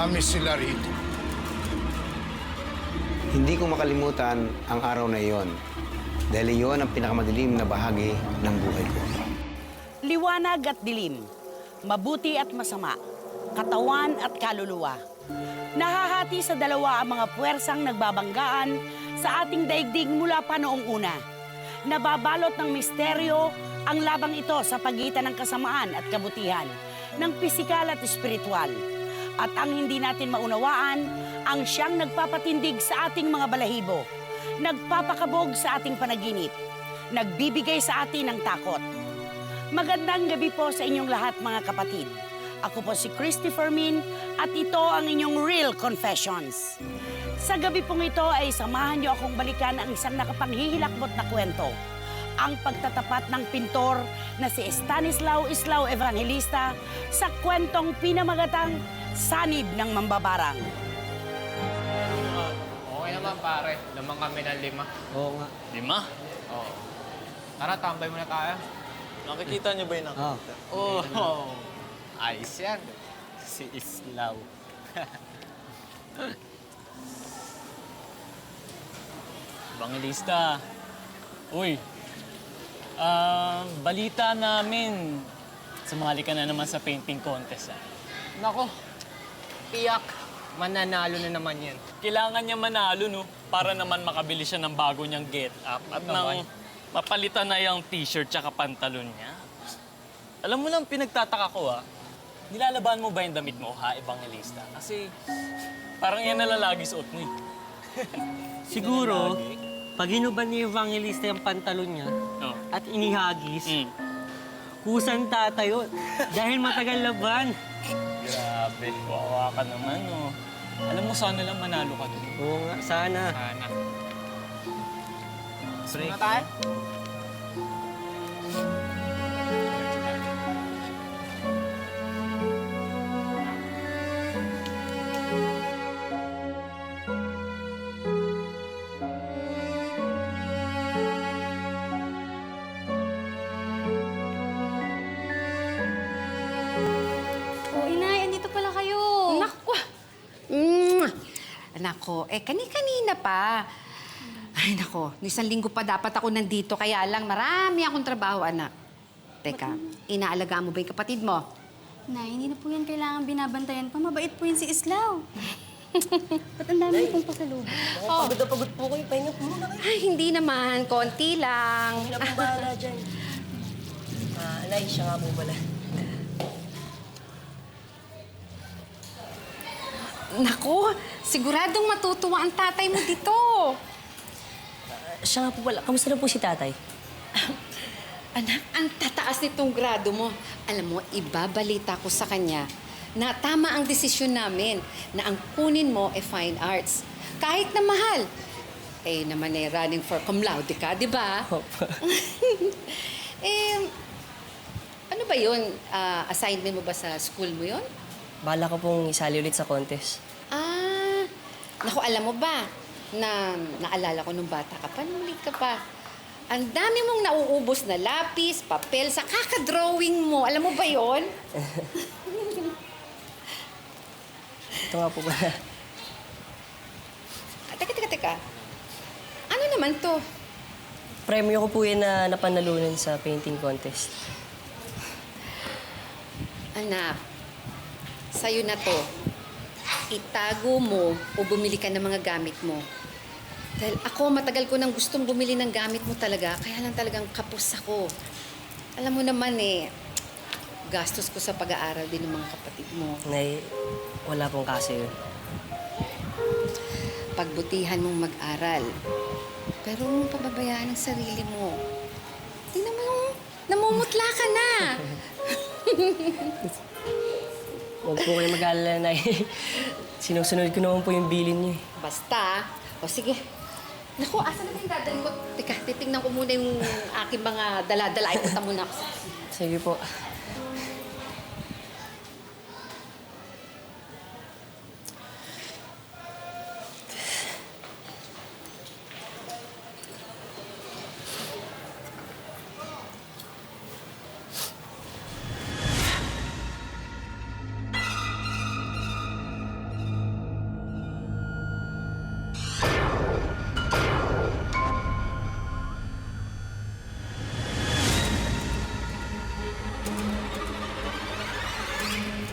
Marami sila rito. Hindi ko makalimutan ang araw na iyon dahil iyon ang pinakamadilim na bahagi ng buhay ko. Liwanag at dilim, mabuti at masama, katawan at kaluluwa. Nahahati sa dalawa ang mga puwersang nagbabanggaan sa ating daigdig mula pa noong una. Nababalot ng misteryo ang labang ito sa pagitan ng kasamaan at kabutihan, ng pisikal at espiritual. At ang hindi natin maunawaan, ang siyang nagpapatindig sa ating mga balahibo, nagpapakabog sa ating panaginip, nagbibigay sa atin ng takot. Magandang gabi po sa inyong lahat, mga kapatid. Ako po si Christy Fermin at ito ang inyong Real Confessions. Sa gabi pong ito ay samahan niyo akong balikan ang isang nakapanghihilakbot na kwento. Ang pagtatapat ng pintor na si Stanislao Islao Evangelista sa kwentong pinamagatang Sanib ng Mambabarang. Okay naman pare, lamang kami ng 5. Oo nga. 5? Oo. Tara, tambay muna tayo. Nakikita niyo ba yung nakita? Oh, ayos yan. Si Islaw. Evangelista. Uy, balita namin, sumali ka na naman sa painting contest. Nako, tiyak. Mananalo na naman yan. Kailangan niya manalo, no? Para naman makabili siya ng bago niyang get-up at nang mapalitan na yung t-shirt tsaka pantalon niya. Alam mo lang, pinagtataka ko, nilalaban mo ba yung damit mo, ha, Evangelista? Kasi parang yan nalalagi suot mo, eh. Siguro, pag hinuban ni Evangelista yung pantalon niya Oh. at inihagis, Mm. kusan tatayo dahil matagal laban. Grabe, wawa ka naman, no? Alam mo, sana lang manalo ka doon. Oo nga, sana. Sana. Break. Muna tayo? Oh, inay, andito pala kayo. Nako! Nako, kani-kanina pa. Ay, nako, isang linggo pa dapat ako nandito, kaya lang marami akong trabaho, anak. Teka, inaalagaan mo ba yung kapatid mo? Nay, hindi na po yan kailangan binabantayan pa. Mabait po yan si Islaw. Ba't ang dami pong pasalubong? Pagod na pagod po kayo. Pahinga po muna kayo. Ay, hindi naman, konti lang. Hindi na po bahala dyan. Anay, siya nga po pala. Nako, siguradong matutuwa ang tatay mo dito. Siya nga po pala. Kamusta na po si tatay? Anak, ang tataas nitong grado mo. Alam mo, ibabalita ko sa kanya na tama ang desisyon namin na ang kunin mo fine arts. Kahit na mahal. Naman running for cum laude ka, di ba? Ano ba yun? Assignment mo ba sa school mo yun? Bala ko pong isali ulit sa contest. Naku, alam mo ba na naalala ko nung bata ka pa, nung maliit ka pa. Ang dami mong nauubos na lapis, papel, sa kakadrawing mo. Alam mo ba yon? Ito nga po pala. Teka. Ano naman to? Premyo ko po yan na napanalunan sa painting contest. Anak, sa'yo na to. Itago mo o bumili ka ng mga gamit mo. Dahil ako, matagal ko nang gustong bumili ng gamit mo talaga, kaya lang talagang kapos ako. Alam mo naman gastos ko sa pag-aaral din ng mga kapatid mo. Nay, wala pong kaso yun. Pagbutihan mong mag-aral. Pero huwag mong pababayaan ang sarili mo. Tingnan mo yung namumutla ka na. Huwag po kayo mag-alala, Nay. Sinusunod ko naman po yung bilin niyo. Basta, o sige. Naku, asan na yung dadalhin ko? Teka, titingnan ko muna yung aking mga dala-dala. Ipunta muna ako. Sige po.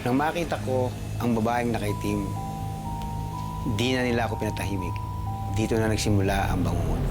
Nang makita ko ang babaeng nakaitim, di na nila ako pinatahimik. Dito na nagsimula ang bangungot.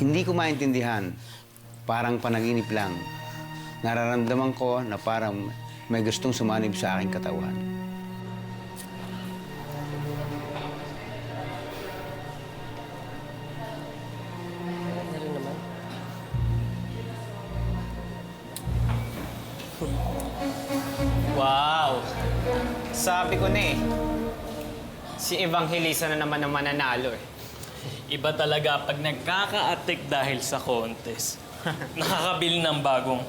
Hindi ko maintindihan. Parang panaginip lang. Nararamdaman ko na parang may gustong sumanib sa aking katawan. Wow! Sabi ko na eh. Si Evangelista na naman ang mananalo eh. Iba talaga pag nagkaka-atik dahil sa contest. Nakakabili ng bagong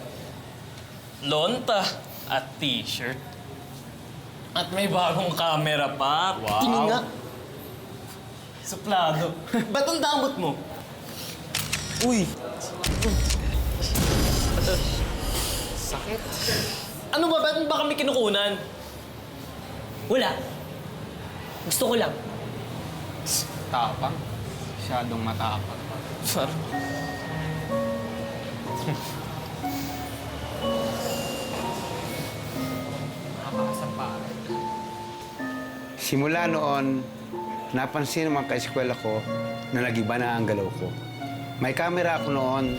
lonta at t-shirt. At may bagong camera pa. Wow! Tingin nga. Suplado. Ba't ang damot mo? Uy! Sakit. Ano ba? Ba't ba kami kinukunan? Wala. Gusto ko lang. Tapang. Masyadong matapang. Parang... Nakakasampare. Simula noon, napansin ng mga kaeskwela ko na nag-iba na ang galaw ko. May kamera ako noon,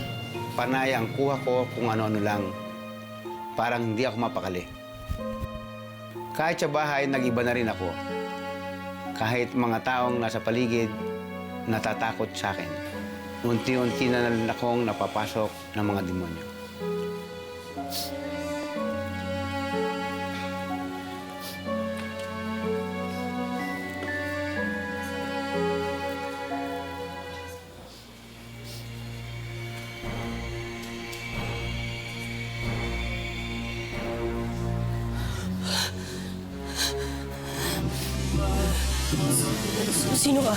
panay ang kuha ko kung ano-ano lang. Parang hindi ako mapakali. Kahit sa bahay, nag-iba na rin ako. Kahit mga taong nasa paligid, natatakot sa akin. Unti-unti na rin akong napapasok ng mga demonyo. Sino ka?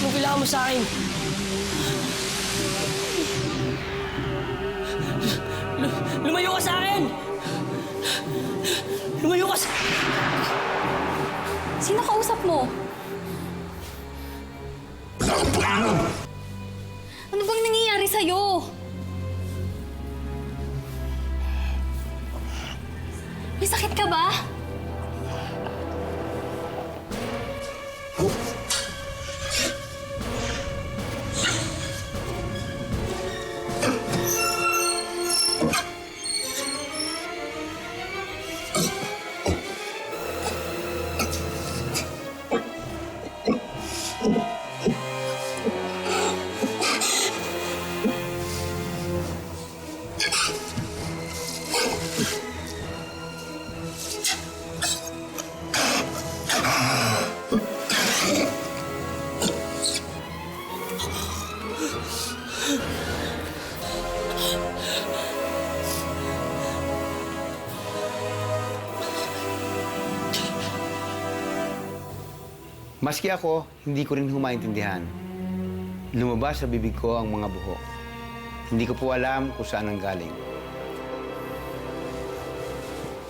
Anong kailangan mo sa akin? Lumayo ka sa akin! Lumayo ka sa... Sino kausap mo? Ano bang nangyayari sa'yo? May sakit ka ba? Maski ako, hindi ko rin humaintindihan. Lumabas sa bibig ko ang mga buhok. Hindi ko po alam kung saan ang galing.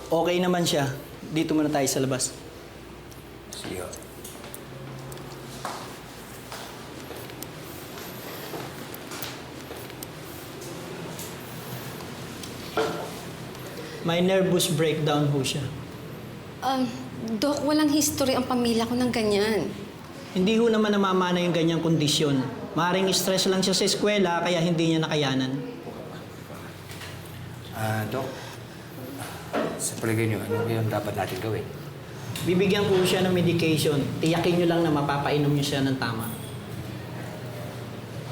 Okay naman siya. Dito muna tayo sa labas. Sige. May nervous breakdown ho siya. Dok, walang history ang pamilya ko ng ganyan. Hindi ho naman namamana yung ganyang kondisyon. Maring stress lang siya sa eskwela, kaya hindi niya nakayanan. Dok, sa palagay niyo, ano yung dapat natin gawin? Bibigyan ko siya ng medication. Tiyakin niyo lang na mapapainom niyo siya ng tama.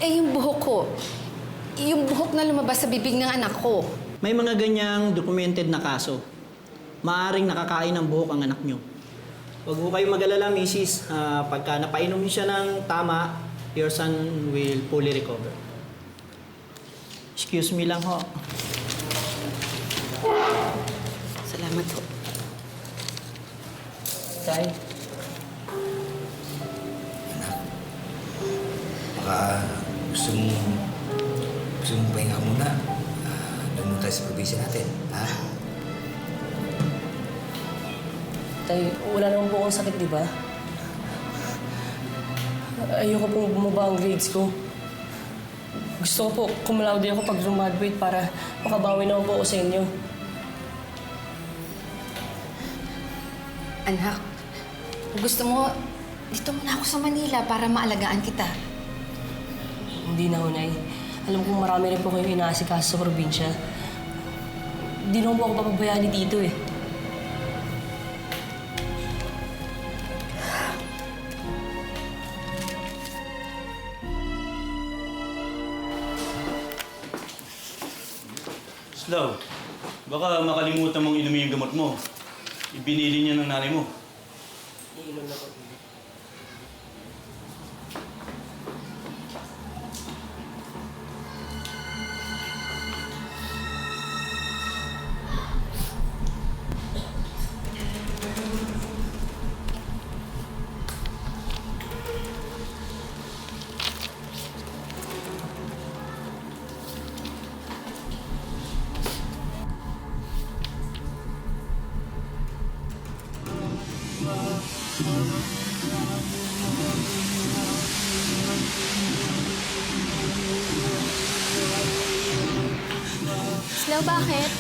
Eh, yung buhok ko. Yung buhok na lumabas sa bibig ng anak ko. May mga ganyang documented na kaso. Maaring nakakain ng buhok ang anak niyo. Huwag ho kayong mag-alala, Mrs. Pagka napainom niyo siya ng tama, your son will fully recover. Excuse me lang ho. Salamat ho. Tay, Baka gusto mong pahinga muna. Doon muna tayo sa probinsya natin, ha? Tay, wala naman po akong sakit, di ba? Ayoko pong bumaba ang grades ko. Gusto ko po, kumalaw din ako pag graduate para makabawi naman po ako sa inyo. Anak, kung gusto mo, dito muna ako sa Manila para maalagaan kita. Hindi na, Hunay. Alam kong marami rin po kayong inaasikaso sa probinsya. Hindi naman po ako papabayaan ni Tito eh. Slav, baka makalimutan mong inumin yung gamot mo. Ibinili niya ng nanay mo. Iinom na po. Islaw, bakit?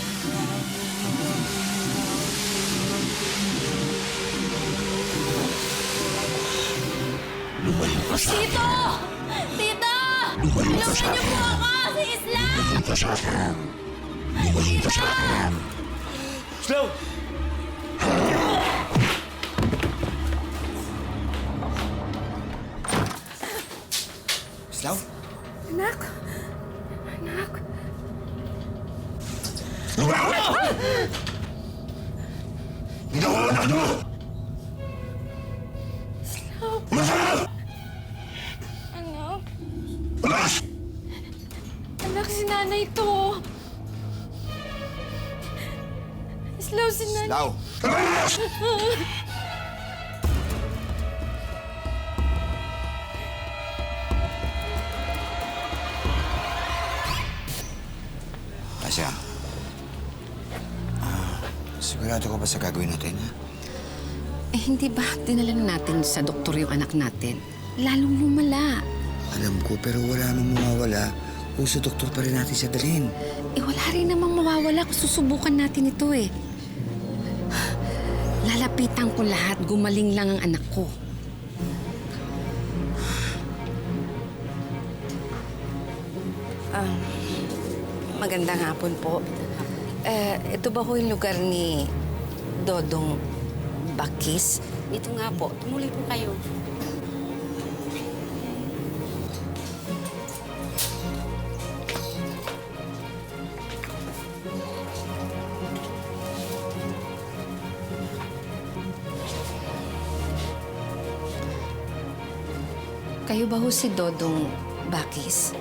Tito! Tita! Tulungan niyo po ako! Si Islaw! Tita! Slav! Slav? Anak! Anak! Anak! Anak, si nanay to. Islaw, si nanay. Slav! Asya, sigurado ka ba sa gagawin natin, ha? Eh, hindi ba dinala na natin sa doktor yung anak natin? Lalong lumala. Alam ko, pero wala namang mawawala kung sa doktor pa rin natin siya dalhin. Eh, wala rin namang mawawala kung susubukan natin ito eh. Lalapitan ko lahat, gumaling lang ang anak ko. Magandang hapon po. Ito ba ho yung lugar ni Dodong Bakis? Dito nga po. Tumuloy po kayo. Kayo ba ho si Dodong Bakis?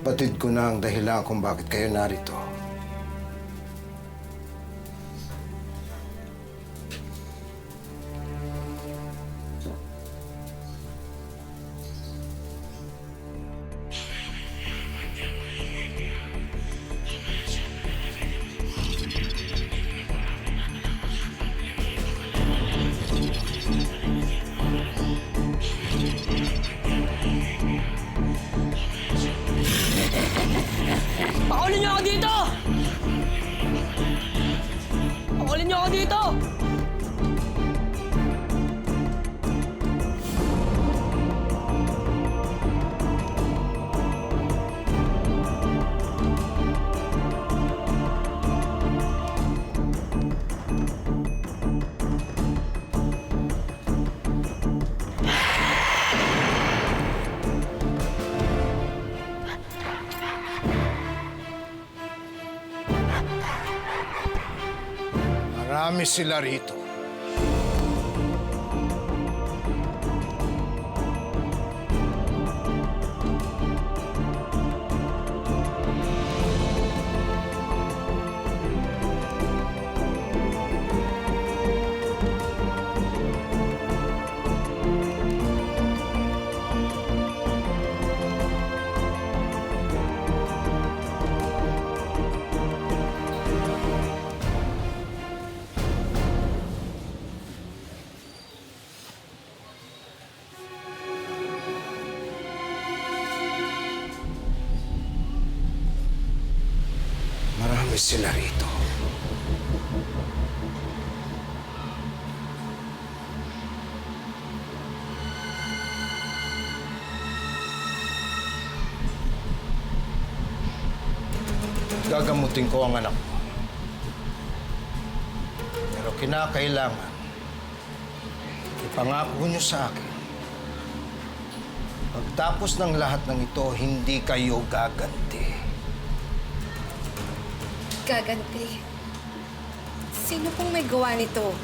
Batid ko na ang dahilan kung bakit kayo narito. Pakulo niyo ako dito! Marami sila rito. Marami sila rito. Gagamutin ko ang anak mo. Pero kinakailangan, ipangako niyo sa akin, pagtapos ng lahat ng ito, hindi kayo gaganti. Gaganti. Sino pong may gawa nito?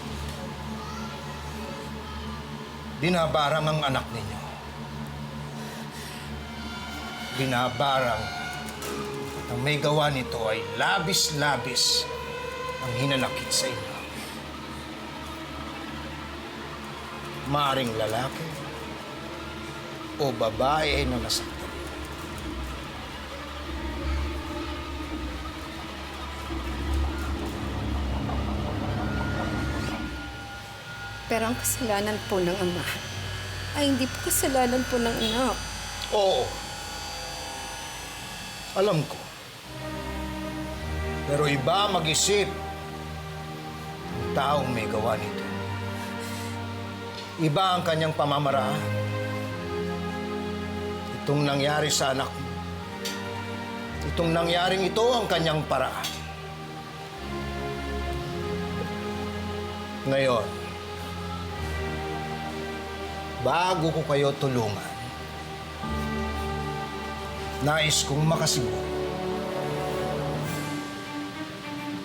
Binabarang ang anak ninyo. Binabarang at ang may gawa nito ay labis-labis ang hinanakit sa inyo. Maaring lalaki o babae na nasaktan. Pero ang kasalanan po ng ama ay hindi po kasalanan po ng anak. Oo. Alam ko. Pero iba mag-isip ng taong may gawa nito. Iba ang kanyang pamamaraan. Itong nangyari sa anak mo. Itong nangyaring ito ang kanyang paraan. Ngayon, bago ko kayo tulungan, nais kong makasiguro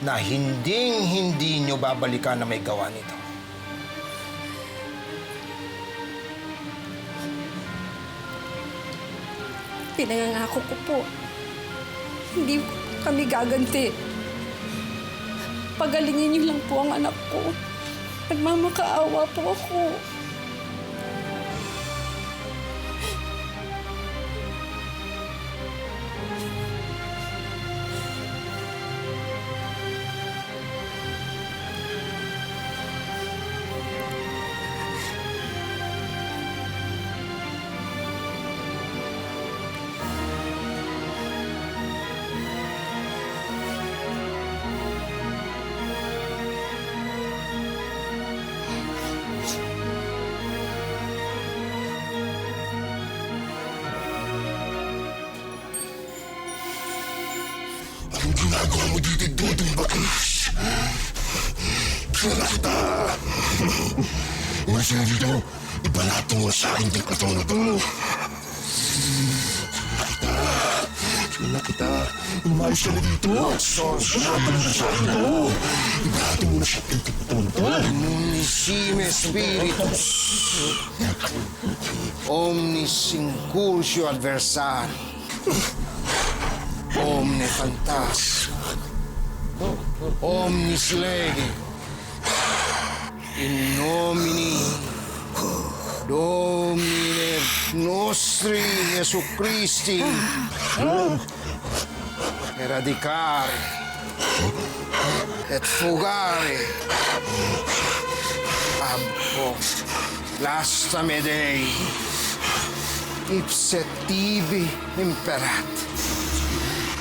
na hinding-hindi nyo babalikan na may gawa nito. Pinangangako ko po, hindi kami gaganti. Pagalingin niyo lang po ang anak ko. Nagmamakaawa po ako. Anong ginagawa mo dito, Dudong Bakis? Kilala kita! Umalis na dito, ibanatong mo sa akin ng katawan na to. Kilala kita, umalis ka na dito. Sabi mo sa akin to. Ibanatong mo na sa akin ng katawan na to. Omniscime Spiritus. Omnis incursio adversari. Omne fantas. Omnis lege. In nomine Domine nostri Jesu Christi. Eradicare et fugare abbo lastame Dei ipse tibi imperat.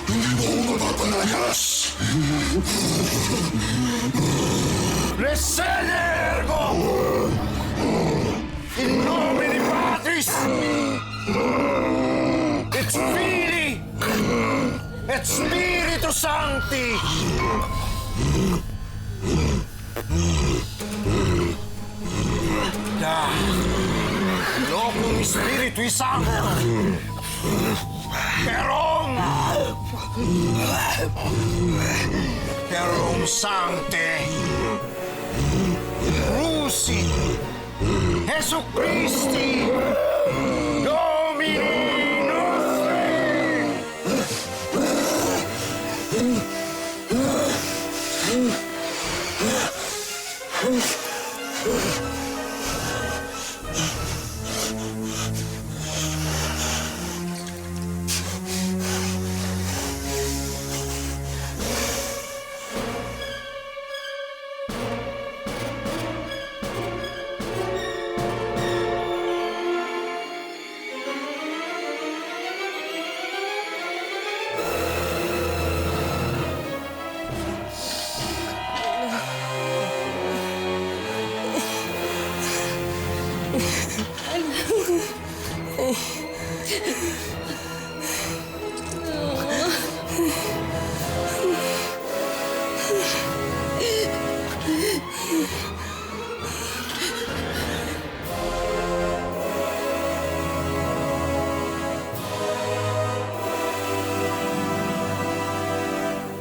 Hindi mo ako mapapalayas. Recede ergo! In nomine Patris et Filii et Spiritus Sancti. Da locum Spiritui Sancti. Perum Sancte Cruci Jesu Christi Domini Nostri.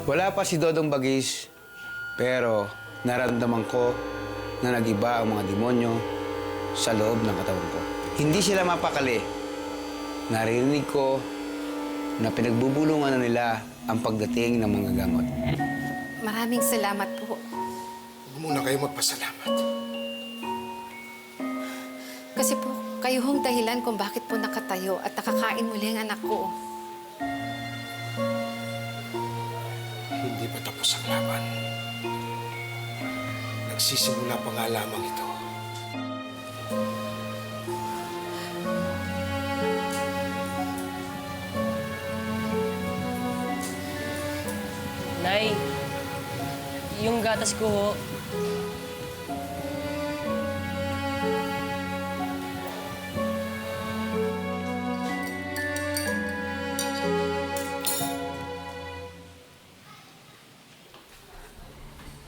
Wala pa si Dodong Bagis, pero naramdaman ko na nag-iba ang mga demonyo sa loob ng katawan ko. Hindi sila mapakali. Narinig ko na pinagbubulungan na nila ang pagdating ng mga gamot. Maraming salamat po. Huwag muna kayo magpasalamat. Kasi po, kayo hong dahilan kung bakit po nakatayo at nakakain muli ang anak ko. Hindi pa tapos ang laban. Nagsisimula pa nga lamang ito. Nay, yung gatas ko ho.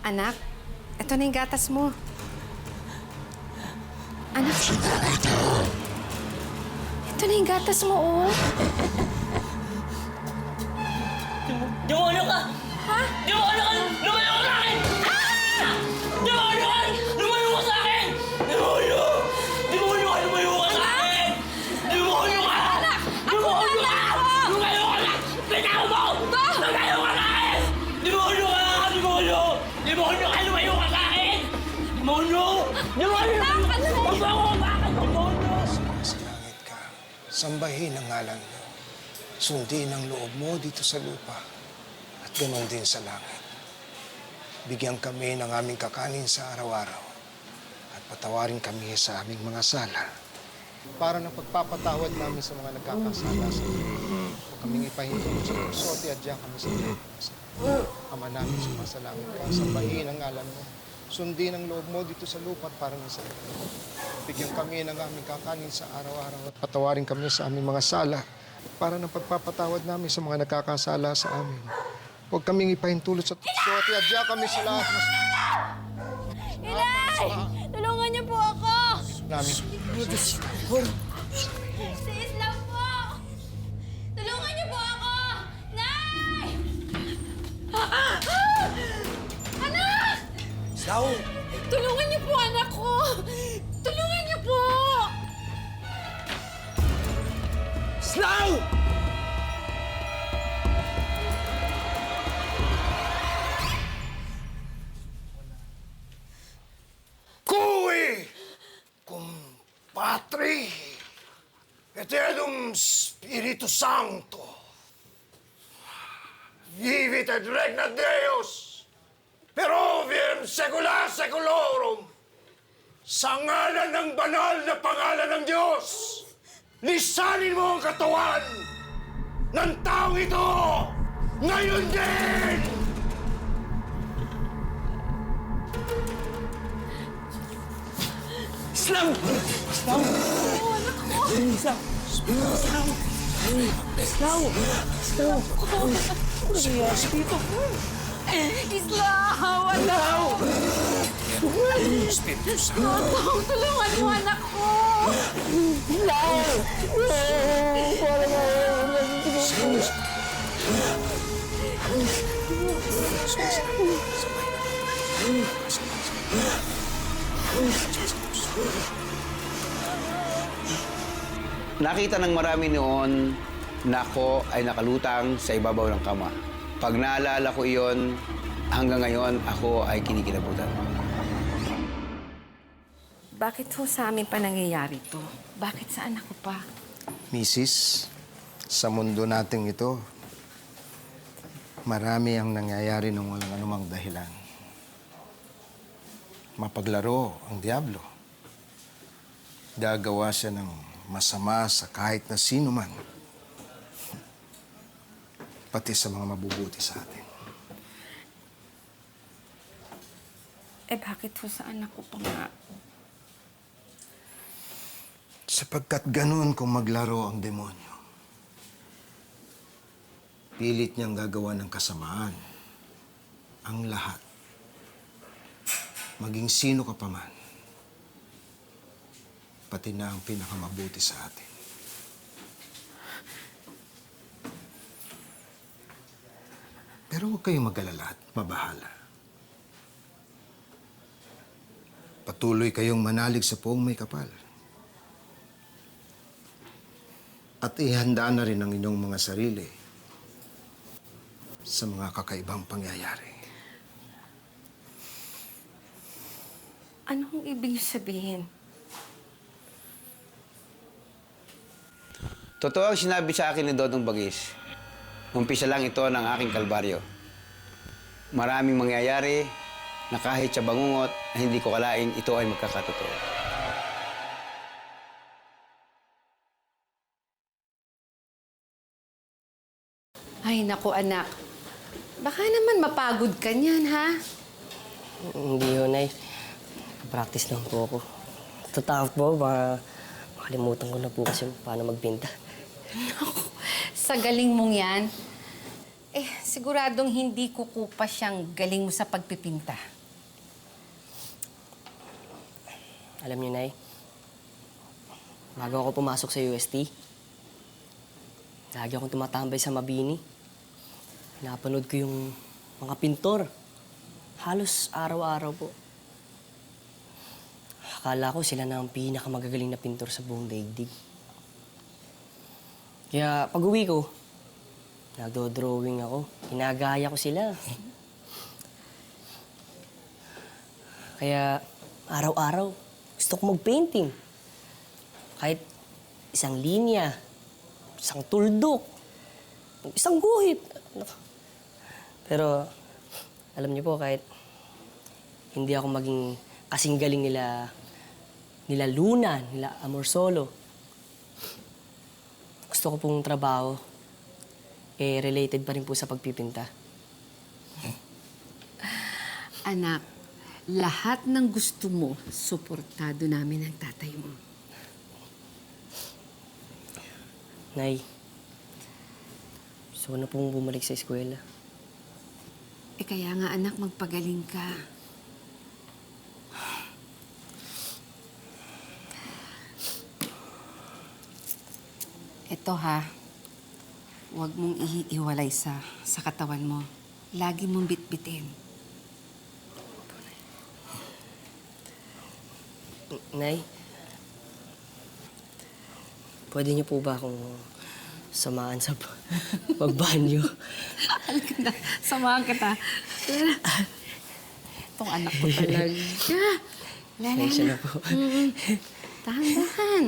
Anak, ito na yung gatas mo. Anak, ito na yung gatas mo, oh. Demonyo ka! Ha? Demonyo ka! Lumayo ka sa akin! Ah! Demonyo ka! Lumayo ka sa akin! Demonyo! Demonyo ka! Lumayo ka sa akin! Demonyo ka! Demonyo ka! Lumayo ka na! Bitaw mo! Lumayo ka sa akin! Demonyo ka! Demonyo! Demonyo ka! Lumayo ka sa akin! Demonyo! Demonyo! Huwag mo ako bakit! Demonyo! Sa langit ka, sambahin ang ngalan mo. Sundin ang loob mo dito sa lupa at ganoon din sa langit. Bigyan kami ng aming kakanin sa araw-araw at patawarin kami sa aming mga sala para ng pagpapatawad namin sa mga nagkakasala sa iyo. Huwag kaming ipahinto sa puso at iadya kami sa iyo. Ama namin sumasalangit ka, sambahin ang ngalan mo. Sundin ang loob mo dito sa lupa para ng sa iyo. Bigyan kami ng aming kakanin sa araw-araw at patawarin kami sa aming mga sala para ng pagpapatawad namin sa mga nagkakasala sa amin. Huwag kaming ipahintulot sa tukso at iadya kami sa lahat. Inay! Tulungan niyo po ako! Namin. Si Islam po! Tulungan niyo po ako! Nay! Anak! Islam! Tulungan niyo po anak ko! Tulungan niyo po! Islam! Cui cum Patri et Edum Spiritu Sancto vivit et regnat Deus per oviem saecula saeculorum. Sa ngalan ng banal na pangalan ng Diyos, lisanin mo ang katawan ng taong ito ngayon din! Islam! Islam! Islam! Islam! Islam! Islam! Ano nangyari dito? Islam! Anak! Espiritu Santo! Tulungan mo anak ko! Nakita ng marami noon na ako ay nakalutang sa ibabaw ng kama. Pag naalala ko iyon, hanggang ngayon ako ay kinikilabutan. Bakit ho sa amin pa nangyayari to? Bakit sa anak ko pa? Mrs., sa mundo nating ito, marami ang nangyayari ng walang anumang dahilan. Mapaglaro ang diablo. Gagawa siya ng masama sa kahit na sino man. Pati sa mga mabubuti sa atin. Eh bakit ho sa anak ko pa nga? Sapagkat ganun kung maglaro ang demonyo. Pilit niyang gagawa ng kasamaan. Ang lahat. Maging sino ka pa man. Pati na ang pinakamabuti sa atin. Pero huwag kayong mag-alala at mabahala. Patuloy kayong manalig sa poong may kapal. At ihanda na rin ang inyong mga sarili sa mga kakaibang pangyayari. Anong ibig sabihin? Totoo ang sinabi sa akin ni Dodong Bagis. Umpisa lang ito ng aking kalbaryo. Maraming mangyayari na kahit sa bangungot na hindi ko kalaing ito ay magkakatotoo. Ay, naku anak. Baka naman mapagod ka niyan, ha? Hindi yun, Nay. Practice lang po ako. Tatakot po, baka makalimutan ko na po kasi paano magbinta. Sa galing mong yan, siguradong hindi kukupa siyang galing mo sa pagpipinta. Alam niyo, Nay, bago ako pumasok sa UST, lagi akong tumatambay sa Mabini. Napanood ko yung mga pintor. Halos araw-araw po. Akala ko sila na ang pinakamagagaling na pintor sa buong daigdig. Kaya pag-uwi ko, nagdo-drawing ako. Ginagaya ko sila. Kaya araw-araw, gusto ko mag-painting. Kahit isang linya, isang tuldok, isang guhit. Pero, alam niyo po, kahit hindi ako maging kasing galing nila Luna, nila Amorsolo, gusto ko pong trabaho, related pa rin po sa pagpipinta. Anak, lahat ng gusto mo, suportado namin ang tatay mo. Nay, gusto ko na pong bumalik sa eskwela. Kaya nga anak, magpagaling ka. Ito ha, huwag mong ihiwalay sa katawan mo. Lagi mong bitbitin. Nay, pwede niyo po ba akong samahan sa pagbanyo? Halika na, samahan kita. Itong anak ko talaga. Pasensya na po. Dahan-dahan.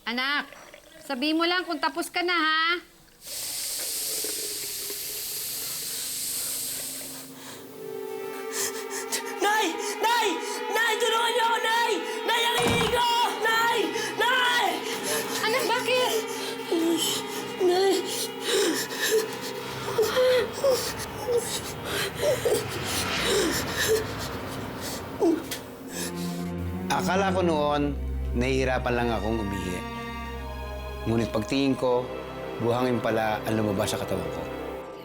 Anak, sabihin mo lang kung tapos ka na, ha? Nay! Nay! Nay! Tulungan niyo ako, Nay! Nay, ang hihingi ko! Nay! Nay! Anak, bakit? Nay! Akala ko noon, nahihirapan lang akong umihi. Ngunit pagtingin ko, buhangin pala ang lumabas sa katawan ko.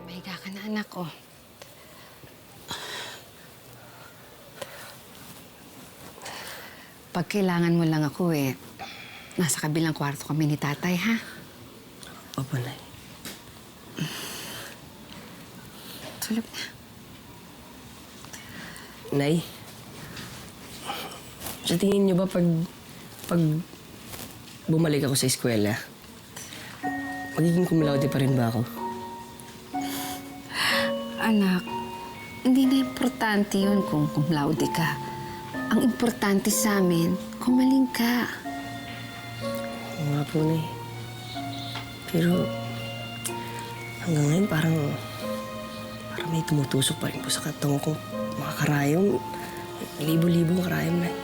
Mahiga ka na, anak, oh. Pag kailangan mo lang ako nasa kabilang kwarto kami ni tatay, ha? Opo, Nay. Tulog na. Nay, sa tingin niyo ba pag bumalik ako sa eskwela, magiging cum laude pa rin ba ako? Anak, hindi na importante yun kung cum laude ka. Ang importante sa amin, kumaling ka. Oo nga po, Nay. Pero hanggang ngayon parang may tumutusok pa rin po sa katawan ko. Mga karayom. Libo-libong karayom, Nay.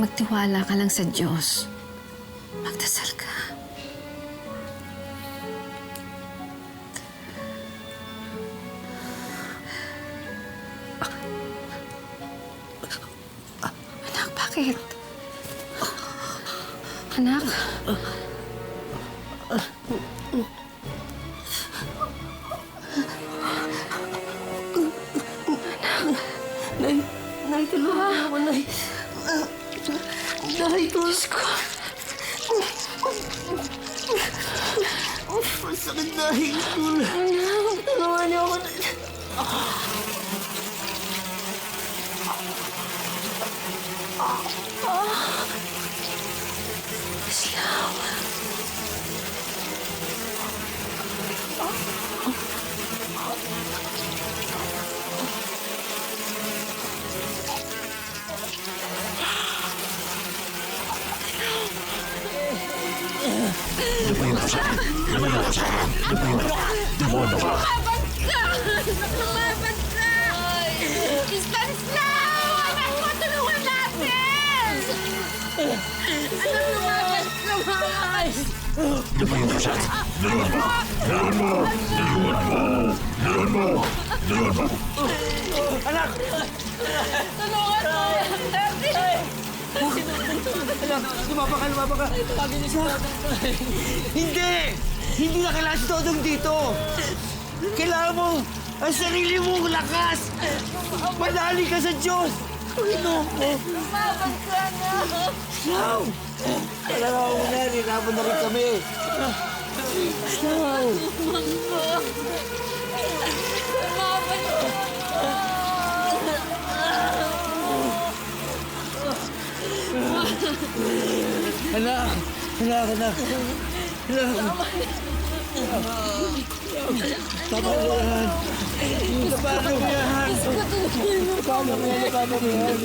Magtiwala ka lang sa Diyos. Magdasal ka. Anak, bakit? Anak? Nay, tulungan mo ako, Nay. Nay, Diyos ko. Masakit, Nay. Tulungan niyo ako, Nay. Islaw. Lumayo ka sa akin! Lumayo ka sa akin! Lumayo ka! Demonyo ka! Lumaban ka! Lumaban ka! Stanislaw! Anak mo, tulungan natin! Anak, lumaban ka, Mama! Lumayo ka sa akin! Lumayo mo! Lumayo mo! Lumayo mo! Lumayo mo! Lumayo mo! Anak! Tulungan mo! Natin! Lumaba ka! Hindi! Hindi na kailangan si Todong dito! Kailangan mo ang sarili mong lakas! Manali ka sa Diyos! Panginoon ko! Lumaban ka na! Slaw! Kailangan mo na, nilabon na rin kami! Slaw! Lumaban ka! Anak! Anak! Tama mo yan! Paano mo yan? Paano mo yan?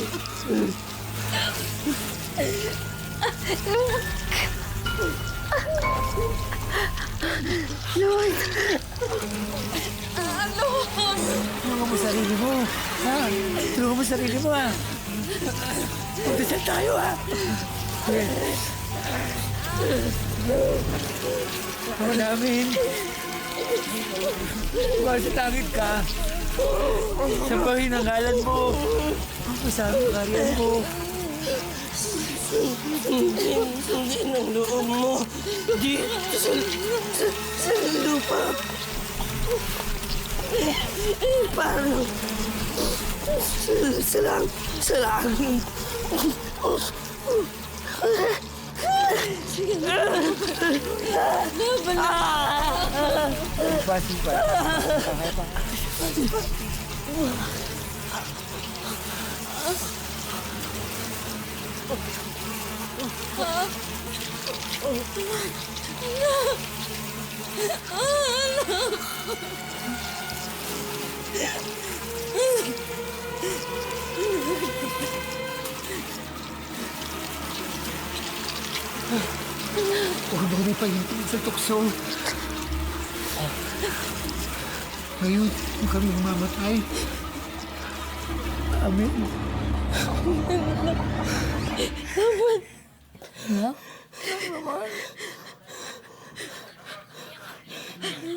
Lord! Lord! Tulungan mo sarili mo! Ha? Tulungan mo sarili mo, ha? Magdasal tayo, ha? Ako namin. Mahal sa tangit ka. Sampahin ang ngalan mo. Masabi ang karyan mo. Sundin ang loob mo. Dito sa lupa. Paano? Sa langit. Sige na. Laban na. Pasti pa. Huwag mo pa yung sa tukso. Ngayon, kung kami mamamatay. Amen. Laban. Ha?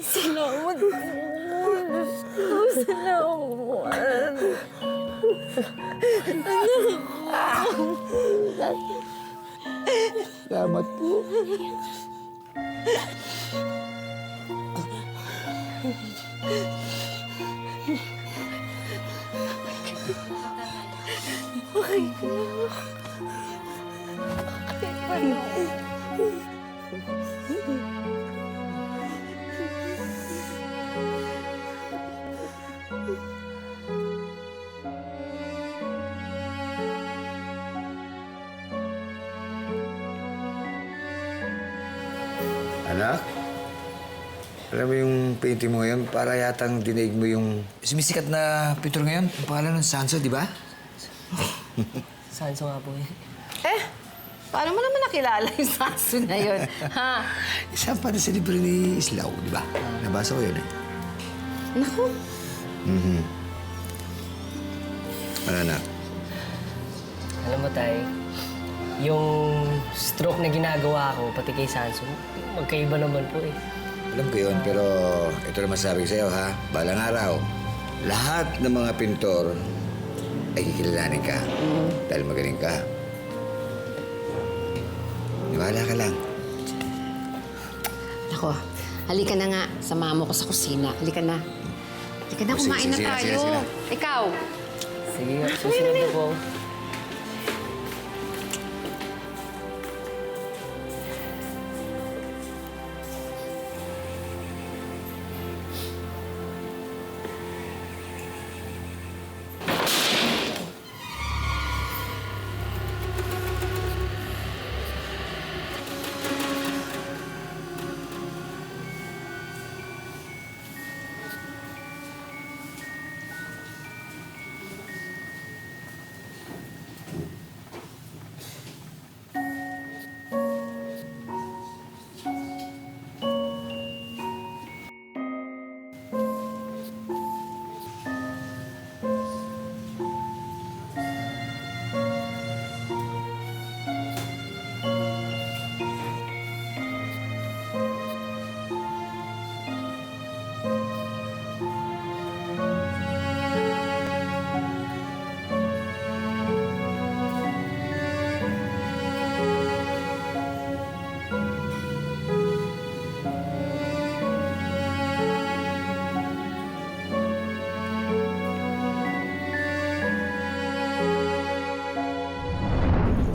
Salamat po. Salamat. Salamat po. Anak? Alam mo yung painting mo ngayon, para yatang dinaig mo yung sumisikat na pintor ngayon. Ang pangalan ng Sanso, di ba? Sanso nga po eh. Paano mo naman nakilala yung Sanso na yun? Ha? Isang pa na sa libro ni Islaw, di ba? Nabasa ko yun eh. Naku. Ano, anak? Alam mo, Tay, yung stroke na ginagawa ko, pati kay Sanso, magkaiba naman po eh. Alam ko yun, pero ito naman sabi ko sa'yo, ha? Balang araw, lahat ng mga pintor ay kikilalanin ka. Dahil magaling ka. Niwala ka lang. Nako, halika na nga. Samahan mo ko sa kusina. Halika na. Halika na, kumain na tayo. Ikaw. Sige nga, susunod na po.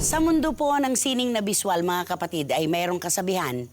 Sa mundo po ng sining na biswal, mga kapatid, ay mayroong kasabihan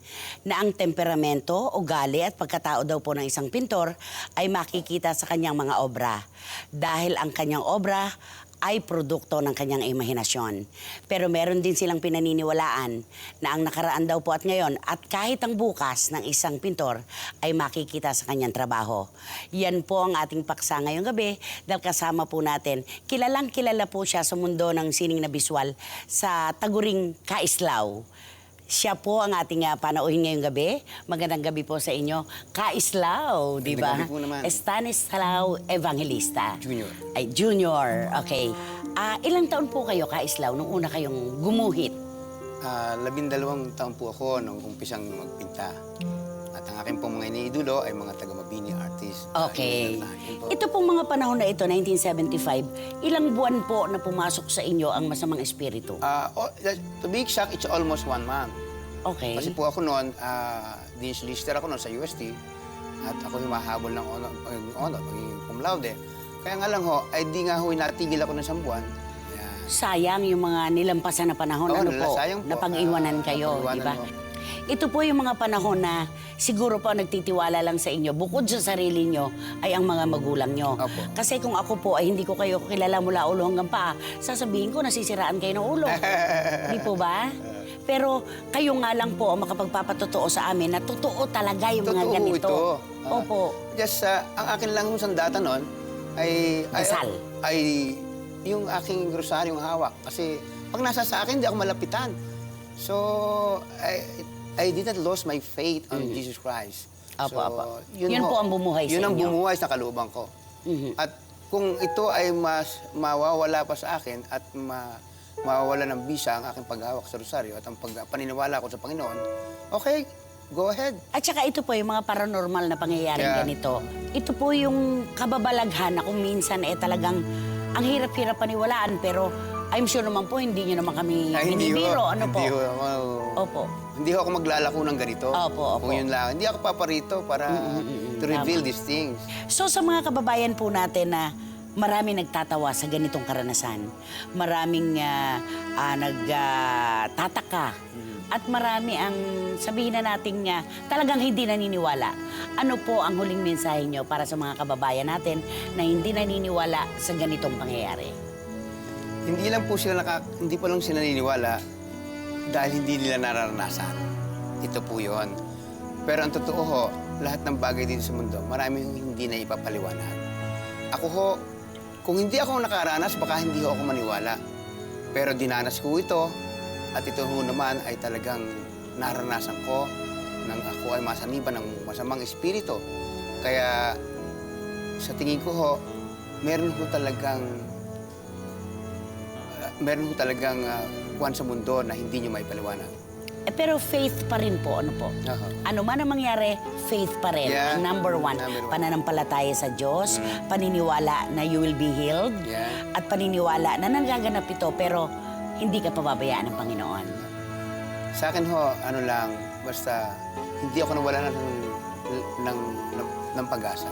na ang temperamento, ugali at pagkatao daw po ng isang pintor ay makikita sa kanyang mga obra. Dahil ang kanyang obra ay produkto ng kanyang imahinasyon. Pero meron din silang pinaniniwalaan na ang nakaraan daw po at ngayon at kahit ang bukas ng isang pintor ay makikita sa kanyang trabaho. Yan po ang ating paksa ngayong gabi dahil kasama po natin, kilalang kilala po siya sa mundo ng sining na biswal sa taguring Kaislaw. Siya po ang ating panauhin ngayong gabi. Magandang gabi po sa inyo. Kaislaw, di ba? Magandang gabi po naman. Stanislaw Evangelista. Junior. Ay, junior. Okay. Ilang taon po kayo, Kaislaw, nung una kayong gumuhit? 12 taon po ako nung umpisang magpinta. At ang aking pong mga iniidolo ay mga taga-Mabini artist. Okay. Ito pong mga panahon na ito, 1975, ilang buwan po na pumasok sa inyo ang masamang espiritu? To be exact, it's almost 1 month. Okay. Kasi po ako noon, din solicitor ako noon sa UST. At ako humahabol ng honor, maging cum laude. Kaya nga lang ho, ay di nga ho, natigil ako ng 1 buwan. Sayang yung mga nilampasan na panahon, ano po, sayang po. napag-iwanan kayo, di ba? Ito po yung mga panahon na siguro po nagtitiwala lang sa inyo. Bukod sa sarili nyo, ay ang mga magulang nyo. Opo. Kasi kung ako po ay hindi ko kayo kilala mula ulo hanggang paa, sasabihin ko nasisiraan kayo ng ulo. Di po ba? Pero kayo nga lang po ang makapagpapatotoo sa amin na totoo talaga yung mga ganito. Ito. Opo. Just, ang akin lang yung sandata noon ay Dasal. ay yung aking grosaryong hawak. Kasi pag nasa sa akin, hindi ako malapitan. So, I didn't lose my faith on Jesus Christ. Apo, So, apo. Yun po ang bumuhay sa Yun ang inyo. bumuhay sa kalooban ko. At kung ito ay mas mawawala pa sa akin at mawawala ng bisa ang aking paghawak sa rosaryo at ang paniniwala ko sa Panginoon, okay, go ahead. At saka ito po yung mga paranormal na pangyayaring ganito. Ito po yung kababalaghan na kung minsan talagang ang hirap-hirap paniwalaan pero I'm sure naman po hindi nyo naman kami binibiro. Ano po? Opo. Hindi ako maglalako ng ganito. Opo, opo. Kung yun lang. Hindi ako paparito para to reveal these things. So sa mga kababayan po natin na Marami nagtatawa sa ganitong karanasan. Maraming nagtataka. At marami ang sabihin na natin talagang hindi naniniwala. Ano po ang huling mensahe nyo para sa mga kababayan natin na hindi naniniwala sa ganitong pangyayari? Hindi po lang sila naniniwala dahil hindi nila nararanasan. Ito po yun. Pero ang totoo ho, lahat ng bagay dito sa mundo, maraming hindi na ipapaliwanag. Ako ho, kung hindi ako nakaranas, baka hindi ho ako maniwala. Pero dinanas ko ito, at ito ho naman ay talagang naranasan ko nang ako ay masaniban ng masamang espiritu. Kaya sa tingin ko ho, meron ho talagang kuwan sa mundo na hindi nyo maipaliwanag. Pero faith pa rin po, ano po? Ano man ang mangyari, faith pa rin. Yeah. Ang number one, pananampalataya sa Diyos, paniniwala na you will be healed, at paniniwala na nagaganap ito pero hindi ka pababayaan ng Panginoon. Sa akin ho, basta hindi ako nawala ng pag-asa.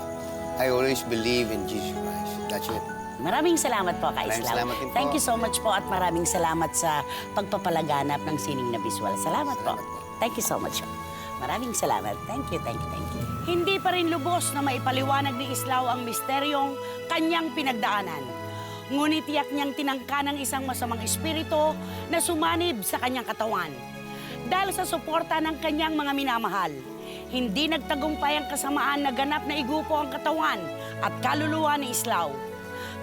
I always believe in Jesus Christ. That's it. Maraming salamat po, Kaislaw. Maraming salamat din po. Thank you so much po at maraming salamat sa pagpapalaganap ng sining na visual. Salamat po. Thank you so much. Maraming salamat. Thank you, thank you, thank you. Hindi pa rin lubos na maipaliwanag ni Islaw ang misteryong kanyang pinagdaanan. Ngunit tiyak niyang tinangka ng isang masamang espiritu na sumanib sa kanyang katawan. Dahil sa suporta ng kanyang mga minamahal, hindi nagtagumpay ang kasamaan na ganap na igupo ang katawan at kaluluwa ni Islaw.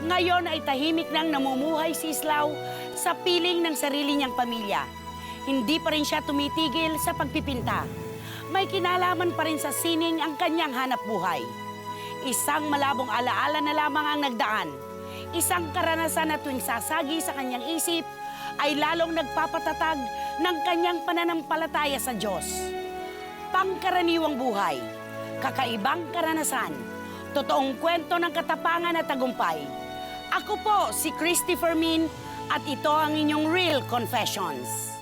Ngayon ay tahimik nang namumuhay si Islaw sa piling ng sarili niyang pamilya. Hindi pa rin siya tumitigil sa pagpipinta. May kinalaman pa rin sa sining ang kanyang hanap buhay. Isang malabong alaala na lamang ang nagdaan. Isang karanasan na tuwing sasagi sa kanyang isip ay lalong nagpapatatag ng kanyang pananampalataya sa Diyos. Pangkaraniwang buhay, kakaibang karanasan, totoong kwento ng katapangan at tagumpay. Ako po si Christy Fermin at ito ang inyong Real Confessions.